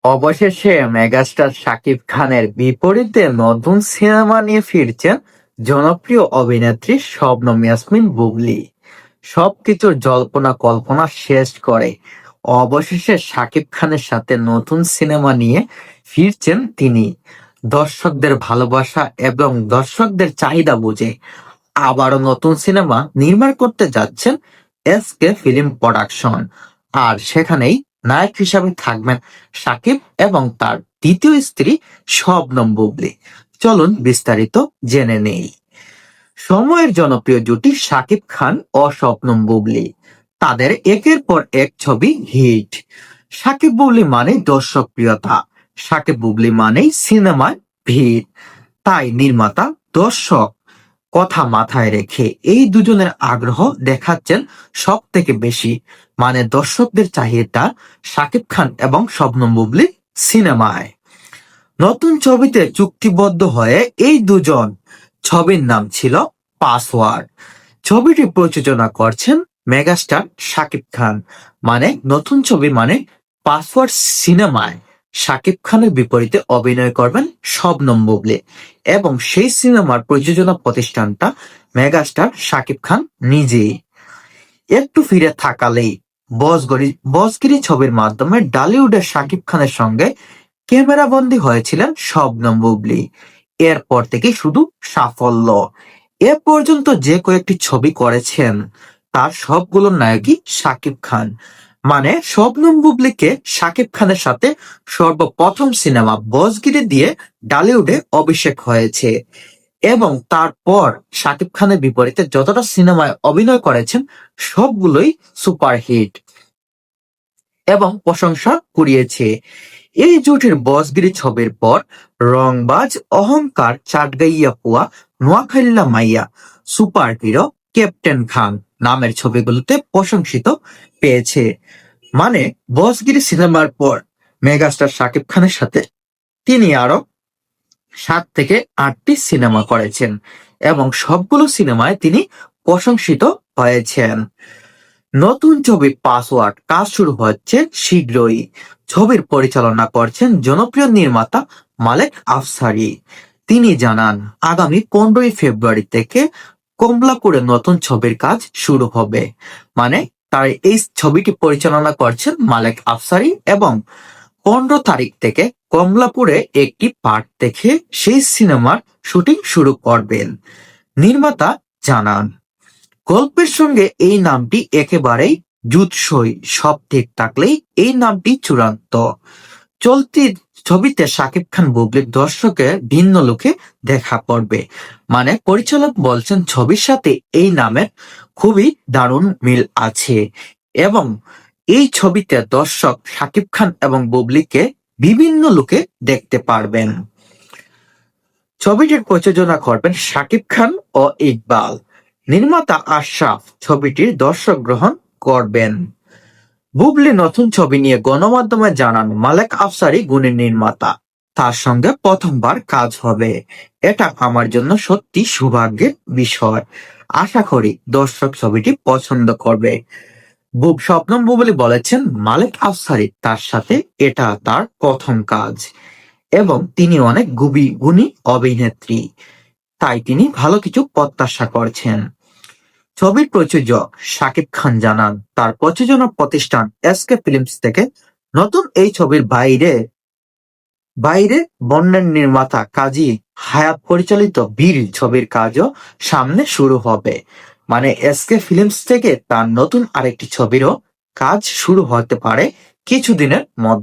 অবশেষে মেগাস্টার শাকিব খানের বিপরীতে নতুন সিনেমা নিয়ে ফিরছেন জনপ্রিয় অভিনেত্রী শবনম ইয়াসমিন বুবলী। সবকিছুর জল্পনা কল্পনা শেষ করে অবশেষে শাকিব খানের সাথে নতুন সিনেমা নিয়ে ফিরছেন তিনি। দর্শকদের ভালোবাসা এবং দর্শকদের চাহিদা বুঝে আবারও নতুন সিনেমা নির্মাণ করতে যাচ্ছেন এসকে ফিল্ম প্রোডাকশন। আর সেখানেই নায়ক হিসাবে থাকবেন শাকিব এবং তার দ্বিতীয় স্ত্রী শবনম বুবলী। চলুন বিস্তারিত জেনে নেই। সময়ের জনপ্রিয় জুটি শাকিব খান ও শবনম বুবলী, তাদের একের পর এক ছবি হিট। শাকিব বুবলী মানে দর্শক প্রিয়তা, শাকিব বুবলী মানেই সিনেমায় ভিড়। তাই নির্মাতা দর্শক কথা মাথায় রেখে এই দুজনের আগ্রহ দেখাচ্ছেন সব থেকে বেশি। মানে দর্শকদের চাহিদা শাকিব খান এবং শবনম বুবলী সিনেমায়। নতুন ছবিতে চুক্তিবদ্ধ হয়ে এই দুজন, ছবির নাম ছিল পাসওয়ার্ড। ছবিটি প্রযোজনা করছেন মেগাস্টার শাকিব খান। মানে নতুন ছবি মানে পাসওয়ার্ড সিনেমায় শাকিব খানের বিপরীতে অভিনয় করবেন শবনম বুবলী এবং সেই সিনেমার প্রযোজনা প্রতিষ্ঠানটা মেগাস্টার শাকিব খান নিজেই। একটু ফিরে থাকালেই বসগিরি ছবির মাধ্যমে ডালিউডের শাকিব খানের সঙ্গে ক্যামেরাবন্দী হয়েছিলেন শবনম বুবলী। এরপর থেকে শুধু সাফল্য। এ পর্যন্ত যে কয়েকটি ছবি করেছেন তার সবগুলোর নায়কই শাকিব খান। মানে শবনম বুবলীকে শাকিব খানের সাথে সর্বপ্রথম সিনেমা বসগিরি দিয়ে ডালিউডে অভিষেক হয়েছে এবং তারপর শাকিব খানের বিপরীতে যতটা সিনেমায় অভিনয় করেছেন সবগুলোই সুপারহিট এবং প্রশংসা কুড়িয়েছে। এই জুটির বসগিরি ছবির পর রংবাজ, অহংকার, চাটগাইয়া পুয়া, নোয়াখাইল্লা মাইয়া, সুপার হিরো, ক্যাপ্টেন খান নামের ছবিগুলোতে প্রশংসিত পেয়েছে। মানে বসগিরি সিনেমার পর মেগাস্টার শাকিব খানের সাথে তিনি আরো 7 থেকে 8টি সিনেমা করেছেন এবং সবগুলো সিনেমায় তিনি প্রশংসিত হয়েছেন। নতুন ছবি পাসওয়ার্ড কাজ শুরু হচ্ছে শীঘ্রই। ছবির পরিচালনা করছেন জনপ্রিয় নির্মাতা মালেক আফসারী। তিনি জানান আগামী 15ই ফেব্রুয়ারি থেকে কমলাপুরে নতুন ছবির কাজ শুরু হবে। মানে তার এই ছবিটি পরিচালনা করছেন মালেক আফসারী এবং 15 তারিখ থেকে কমলাপুরে একটি পার্ট দেখে সেই সিনেমার শুটিং শুরু করবেন। নির্মাতা জানান গল্পের সঙ্গে এই নামটি একেবারেই জুৎসই, সব ঠিক থাকলেই এই নামটি চূড়ান্ত। চলতি ছবিতে শাকিব খান বুবলীর দর্শকের ভিন্ন লুকে দেখা পড়বে। মানে পরিচালক বলছেন ছবির সাথে এই নামের খুবই দারুণ মিল আছে এবং এই ছবিতে দর্শক শাকিব খান এবং বুবলীকে বিভিন্ন লুকে দেখতে পারবেন। ছবিটির প্রযোজনা করবেন শাকিব খান ও ইকবাল। নির্মাতা আশরাফ ছবিটির দর্শক গ্রহণ করবেন। বুবলী নতুন ছবি নিয়ে গণমাধ্যমে জানান মালেক আফসারী গুণী নির্মাতা, তার সঙ্গে প্রথমবার কাজ হবে। এটা আমার জন্য সত্যি সৌভাগ্যের বিষয়। আশা করি দর্শক ছবিটি পছন্দ করবে। শবনম বুবলী বলেছেন মালেক আফসারী তার সাথে এটা তার প্রথম কাজ এবং তিনি অনেক গুণী অভিনেত্রী, তাই তিনি ভালো কিছু প্রত্যাশা করছেন। ছবির প্রযোজক শাকিব খান জানান তার প্রযোজনা প্রতিষ্ঠান এসকে ফিল্মস থেকে নতুন এই ছবির বাইরে বাইরে বন্যের নির্মাতা কাজী হায়াত পরিচালিত বীর ছবির কাজও সামনে শুরু হবে। মানে এসকে ফিল্মস থেকে তার নতুন আরেকটি ছবিরও কাজ শুরু হতে পারে কিছুদিনের মধ্যে।